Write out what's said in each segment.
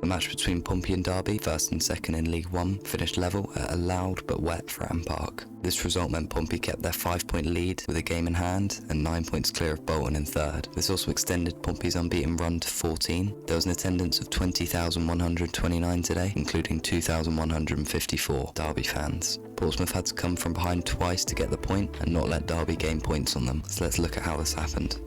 The match between Pompey and Derby, first and second in League One, finished level at a loud but wet Fratton Park. This result meant Pompey kept their 5-point lead with a game in hand and 9 points clear of Bolton in third. This also extended Pompey's unbeaten run to 14. There was an attendance of 20,129 today, including 2,154 Derby fans. Portsmouth had to come from behind twice to get the point and not let Derby gain points on them. So let's look at how this happened.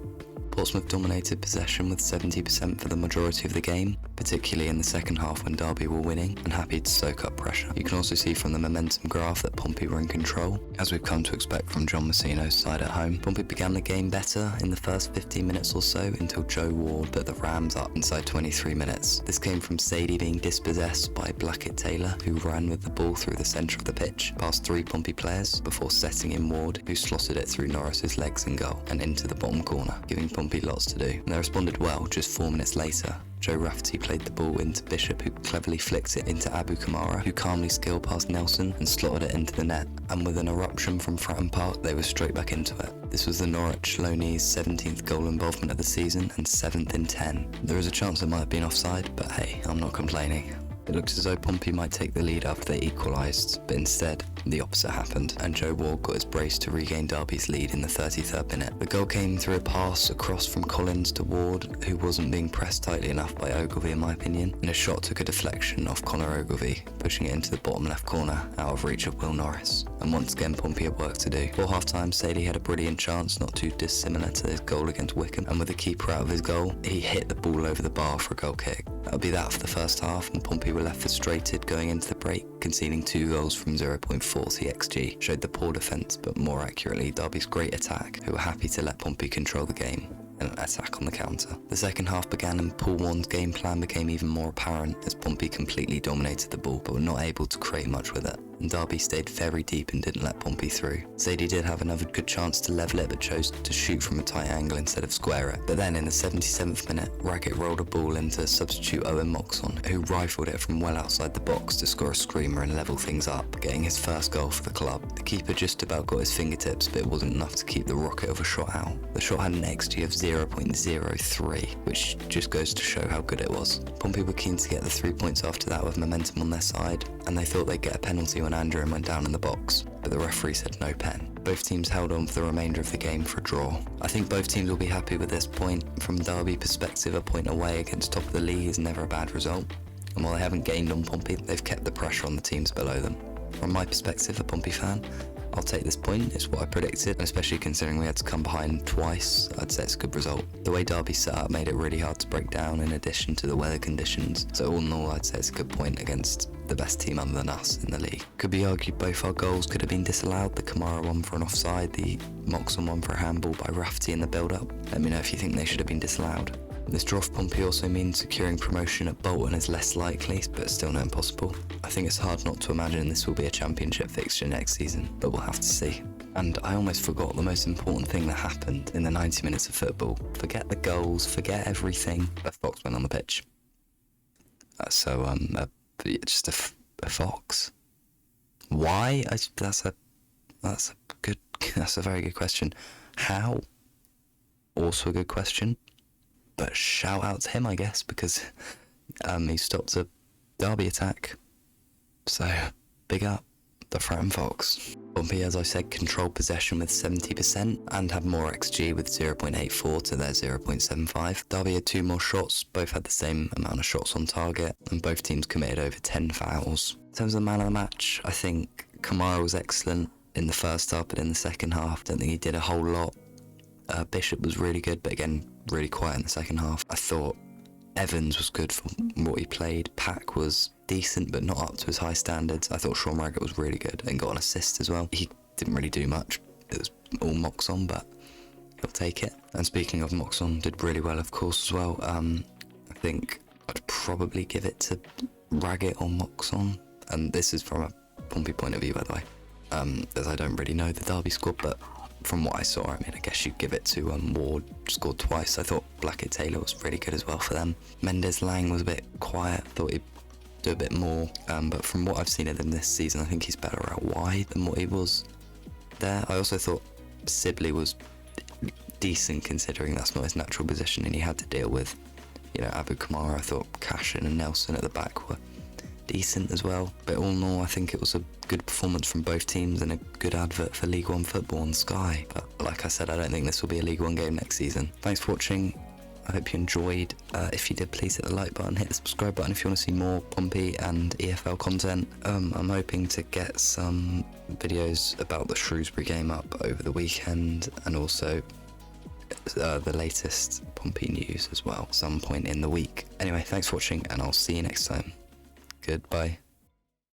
Portsmouth dominated possession with 70% for the majority of the game, particularly in the second half when Derby were winning and happy to soak up pressure. You can also see from the momentum graph that Pompey were in control, as we've come to expect from John Messino's side at home. Pompey began the game better in the first 15 minutes or so until Joe Ward put the Rams up inside 23 minutes. This came from Sadie being dispossessed by Blackett Taylor, who ran with the ball through the centre of the pitch, past 3 Pompey players before setting in Ward, who slotted it through Norris's legs in goal and into the bottom corner, giving Pompey lots to do. And they responded well just 4 minutes later. Joe Rafferty played the ball into Bishop, who cleverly flicked it into Abu Kamara, who calmly skilled past Nelson and slotted it into the net. And with an eruption from Fratton Park, they were straight back into it. This was the Norwich Loney's 17th goal involvement of the season and 7th in 10. There was a chance it might have been offside, but hey, I'm not complaining. It looked as though Pompey might take the lead after they equalised, but instead, the opposite happened, and Joe Ward got his brace to regain Derby's lead in the 33rd minute. The goal came through a pass across from Collins to Ward, who wasn't being pressed tightly enough by Ogilvie in my opinion, and a shot took a deflection off Conor Ogilvie, pushing it into the bottom left corner, out of reach of Will Norris. And once again, Pompey had work to do. Before half-time, Sadie had a brilliant chance, not too dissimilar to his goal against Wycombe, and with the keeper out of his goal, he hit the ball over the bar for a goal kick. That would be that for the first half, and Pompey were left frustrated going into the break, conceding 2 goals from 0.40 XG. Showed the poor defence, but more accurately, Derby's great attack, who were happy to let Pompey control the game and attack on the counter. The second half began and Paul Warne's game plan became even more apparent as Pompey completely dominated the ball but were not able to create much with it, and Derby stayed very deep and didn't let Pompey through. Sadie did have another good chance to level it but chose to shoot from a tight angle instead of square it. But then in the 77th minute, Raggett rolled a ball into substitute Owen Moxon, who rifled it from well outside the box to score a screamer and level things up, getting his first goal for the club. The keeper just about got his fingertips, but it wasn't enough to keep the rocket of a shot out. The shot had an XG of 0.03, which just goes to show how good it was. Pompey were keen to get the 3 points after that with momentum on their side, and they thought they'd get a penalty when Andrew went down in the box, but the referee said no pen. Both teams held on for the remainder of the game for a draw. I think both teams will be happy with this point. From Derby perspective, a point away against top of the league is never a bad result, and while they haven't gained on Pompey, they've kept the pressure on the teams below them. From my perspective, a Pompey fan, I'll take this point. It's what I predicted, and especially considering we had to come behind twice, I'd say it's a good result. The way Derby set up made it really hard to break down in addition to the weather conditions, so all in all I'd say it's a good point against the best team other than us in the league. Could be argued both our goals could have been disallowed, the Kamara one for an offside, the Moxon one for a handball by Rafferty in the build-up. Let me know if you think they should have been disallowed. This draw for Pompey also means securing promotion at Bolton is less likely, but still not impossible. I think it's hard not to imagine this will be a championship fixture next season, but we'll have to see. And I almost forgot the most important thing that happened in the 90 minutes of football. Forget the goals, forget everything. A fox went on the pitch. Just a fox. Why? That's a very good question. How? Also a good question. But shout out to him, I guess, because he stopped a Derby attack. So, big up the Fratton Fox. Pompey, as I said, controlled possession with 70% and had more XG with 0.84 to their 0.75. Derby had 2 more shots, both had the same amount of shots on target, and both teams committed over 10 fouls. In terms of the man of the match, I think Kamara was excellent in the first half, but in the second half, don't think he did a whole lot. Bishop was really good, but again, really quiet in the second half. I thought Evans was good for what he played. Pack was decent, but not up to his high standards. I thought Sean Raggett was really good and got an assist as well. He didn't really do much. It was all Moxon, but he'll take it. And speaking of Moxon, did really well, of course, as well. I think I'd probably give it to Raggett or Moxon. And this is from a Pompey point of view, by the way, as I don't really know the Derby squad, but from what I saw, I mean, I guess you'd give it to Ward, scored twice. I thought Blackett Taylor was really good as well for them. Mendes Lang was a bit quiet, thought he'd do a bit more, but from what I've seen of him this season, I think he's better out wide than what he was there. I also thought Sibley was decent considering that's not his natural position and he had to deal with You know, Abu Kamara, I thought Cashin and Nelson at the back were decent as well. But all in all, I think it was a good performance from both teams and a good advert for League One football on Sky. But like I said, I don't think this will be a League One game next season. Thanks for watching. I hope you enjoyed. If you did, please hit the like button, hit the subscribe button if you want to see more Pompey and EFL content. I'm hoping to get some videos about the Shrewsbury game up over the weekend, and also the latest Pompey news as well, some point in the week. Anyway, thanks for watching, and I'll see you next time. Goodbye.